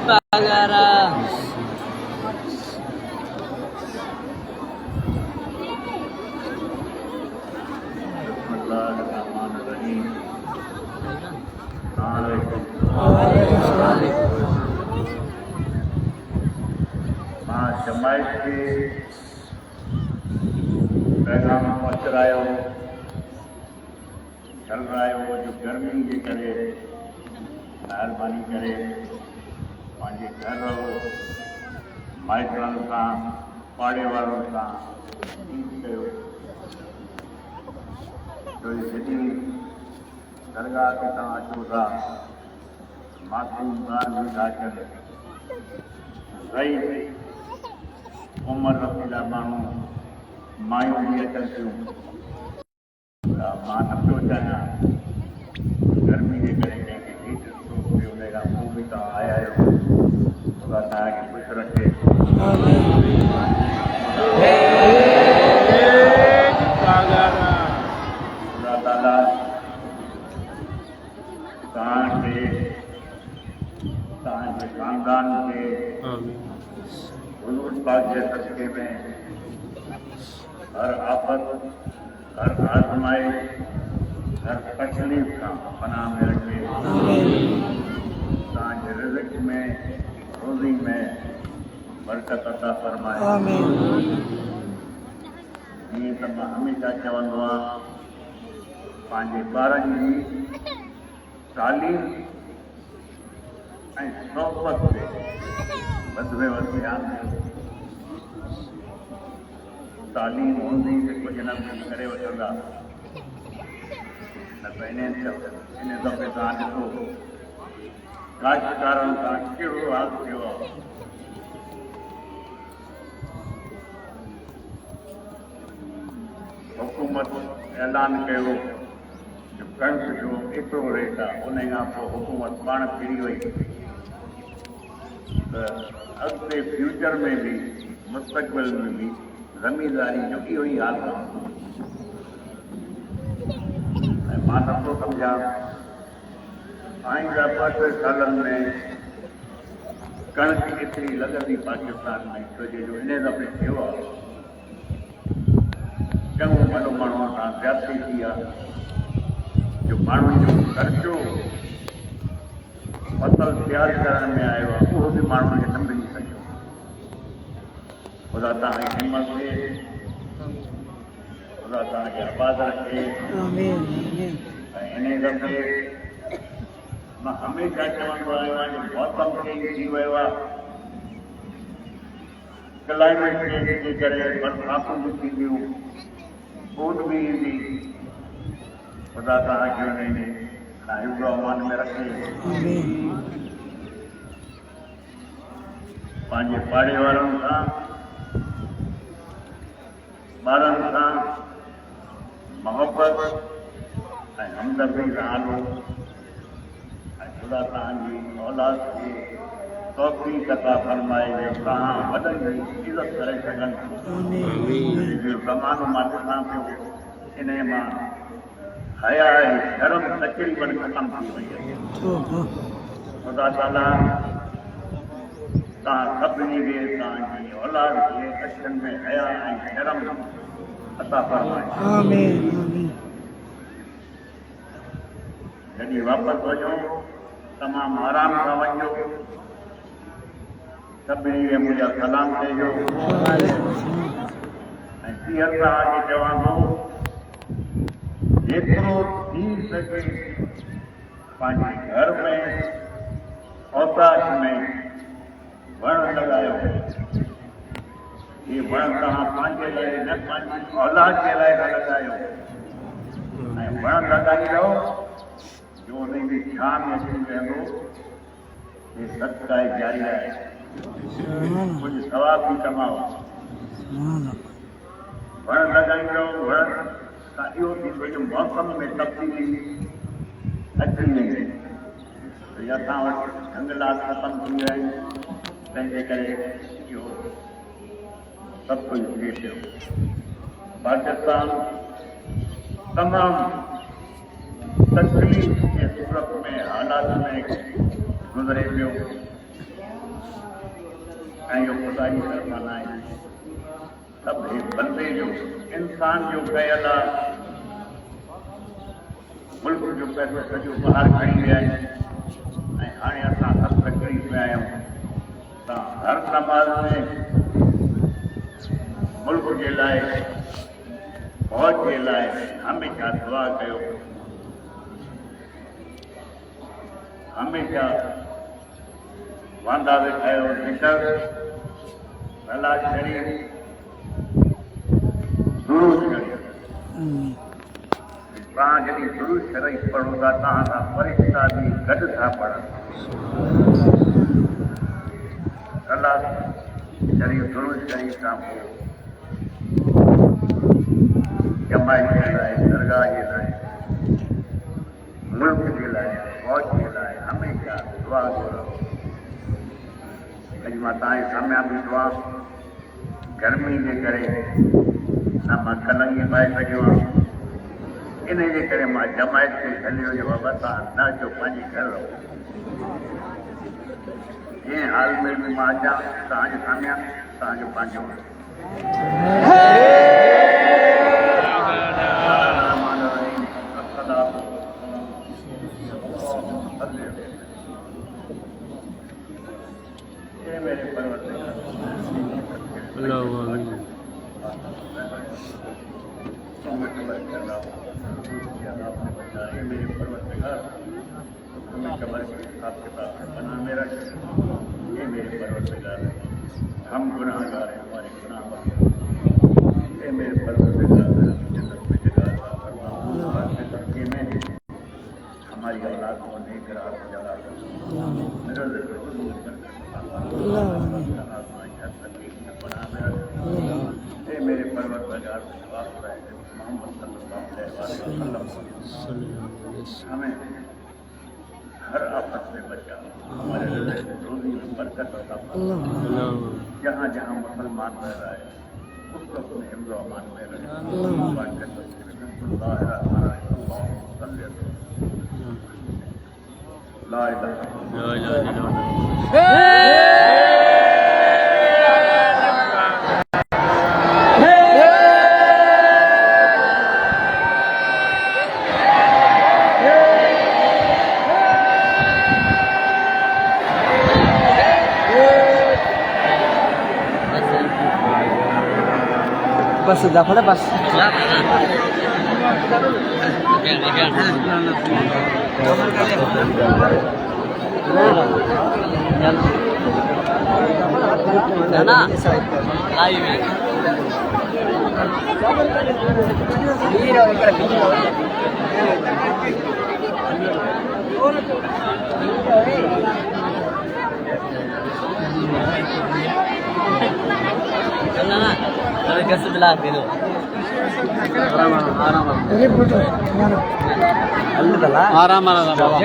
पागारा जमायत के पैगाम पहुँच रहा हो चल रहा हो जो गर्मी के करे महिरबानी करे पंहिंजे घर रहो माइटनि सां पाड़े वारनि सां कयो छो जॾहिं दरगाह ते तव्हां अचो था मासूम ॿार बि था कनि सही उमिरि रसीला माण्हू मायूं बि अचनि थियूं मां न पियो चाहियां गर्मी जे करे कंहिंखे हीट स्ट्रोक थियो उन खां पोइ बि तव्हां आया आहियो ख़ुदा तव्हांखे ख़ुशि रखे ख़ुदा ताला तव्हांखे तव्हांजे ख़ानदान खे हुजूर पाक जे सदक़े में हर आफ़त हर आज़माइश हर तकलीफ़ खां पनाह में रखे तव्हांजे रिज़्क़ में रोज़ी में बरकत अता फरमाए जीअं त मां हमेशह चवंदो आहियां पंहिंजे ॿारनि जी तालीम ऐं सोहबत ते वध में वधि ध्यानु ॾियो तालीम हूंदी त कुझु न कुझु करे वठंदा न त इन दफ़े तव्हां ॾिसो काश्तकारनि सां कहिड़ो हाल थियो आहे हुकूमत ऐलान कयो कणिक जो एतिरो रेट आहे उन खां पोइ हुकूमत पाण फिरी वई त अॻिते फ्यूचर में बि मुस्तक़बिल में बि ज़मीनदारी जो इहो ई हाल रहंदो ऐं मां नथो सम्झां आईंदा 2-3 सालनि में कणिक एतिरी लॻंदी पाकिस्तान में छो जो इन दफ़े थियो आहे चङो वॾो माण्हुनि सां ज़्यादती थी आहे जो माण्हुनि जो ख़र्चो फसल तयारु करण में आयो आहे उहो बि माण्हुनि खे न मिली सघियो ख़ुदा तव्हांखे हिमत ॾिए ख़ुदा तव्हांखे आबाद रखे ऐं इन दफ़े मां हमेशह चवंदो आहियां जो मौसम चेंज थी वियो आहे क्लाइमेट चेंज जे करे बरसातूं बि थींदियूं फ़ूड बि ईंदी ख़ुदा तव्हांखे हुन हिफ़्ज़ अमान में रखे पंहिंजे पाड़े वारनि सां ॿारनि सां मोहबत ऐं हमदर्दी सां हलो ऐं ख़ुदा तव्हांजी औलाद खे तौफ़ीक़ अता फरमाए जो तव्हां वॾनि जी इज़त करे सघनि ज़मानो मां ॾिसां पियो इन मां हया ऐं शर्म तकरीबन ख़तमु थी वई आहे ख़ुदा ताला तव्हां सभिनी खे तव्हांजी औलाद खे अखियुनि में हया ऐं शर्म अता फरमाए जॾहिं वापसि वञो तमामु आराम सां वञो सभिनी खे मुंहिंजा सलाम कजो ऐं सिहत तव्हांखे चवां थो जेतिरो थी सघे पंहिंजे घर में औताश में वण लॻायो ये वण तव्हां पंहिंजे लाइ न पंहिंजी औलाद जे लाइ न लॻायो ऐं वण लॻाई रहो जो उन जी छान अची वेंदो ये सदका जारी आहे कुझु सवाब बि कमाओ वण लॻाई रहो वण इहो थींदो जो मौसम में तब्दीली अची वेंदी त असां वटि जंगलात ख़तमु थी विया आहिनि तंहिंजे करे इहो सभु कुझु थिए पियो पाकिस्तान तमामु तकलीफ़ जे सूरत में हालात में गुज़रे पियो ऐं इहो ख़ुदा जी तरफ़ां न आहे सभु हे बंदे जो इंसान जो कयल आहे मुल्क जो पैसो सॼो ॿाहिरि खणी विया आहिनि ऐं हाणे असां हथ रखी पिया आहियूं तव्हां हर नमाज़ में मुल्क जे लाइ फ़ौज जे लाइ हमेशह दुआ कयो हमेशह वांदा वेठायो ज़िक्र सलाह शरीफ़ दुरूद शरीफ़ तव्हां जॾहिं दुरूद शरीफ़ पढ़ो था तव्हां सां फ़रिश्ता बि गॾु था पढ़नि सलाह शरीफ़ दुरूद शरीफ़ खां पोइ जमायत जे लाइ दरगाह जे लाइ मुल्क जे लाइ फ़ौज जे लाइ हमेशह दुआ करो अॼु मां तव्हांजे साम्हूं बि दुआ गर्मी जे करे न मां कलंगी पाए सघियो आहियां इन जे करे मां जमायत खे हलियो जो बाबा तव्हां न अचो पंहिंजे घर रहो जंहिं हाल में बि मां अचां तव्हांजे साम्हूं तव्हांजो पंहिंजो मेरे परवरदिगार मेरे परवरदिगार हमें कमर के हिसाब किताब बना में रख ये मेरे परवरदिगार हम गुनाहगार हैं हमारे गुनाह ये मेरे परवरदिगार जन्नत में जगह में हमारी औलाद को नेक राह पर जगह मेरे परवरदिगार मोहम्मद सल्लल्लाहु अलैहि वसल्लम हमें हर आफत से बचा हमारे रोजी में बरकत अता फरमा जहाँ जहाँ मुसलमान रह रहा है उसको अपने हिफ्ज़ व अमान में रखे ला इलाहा बस दाखवलं बस कैसे दिला दे दो आराम आराम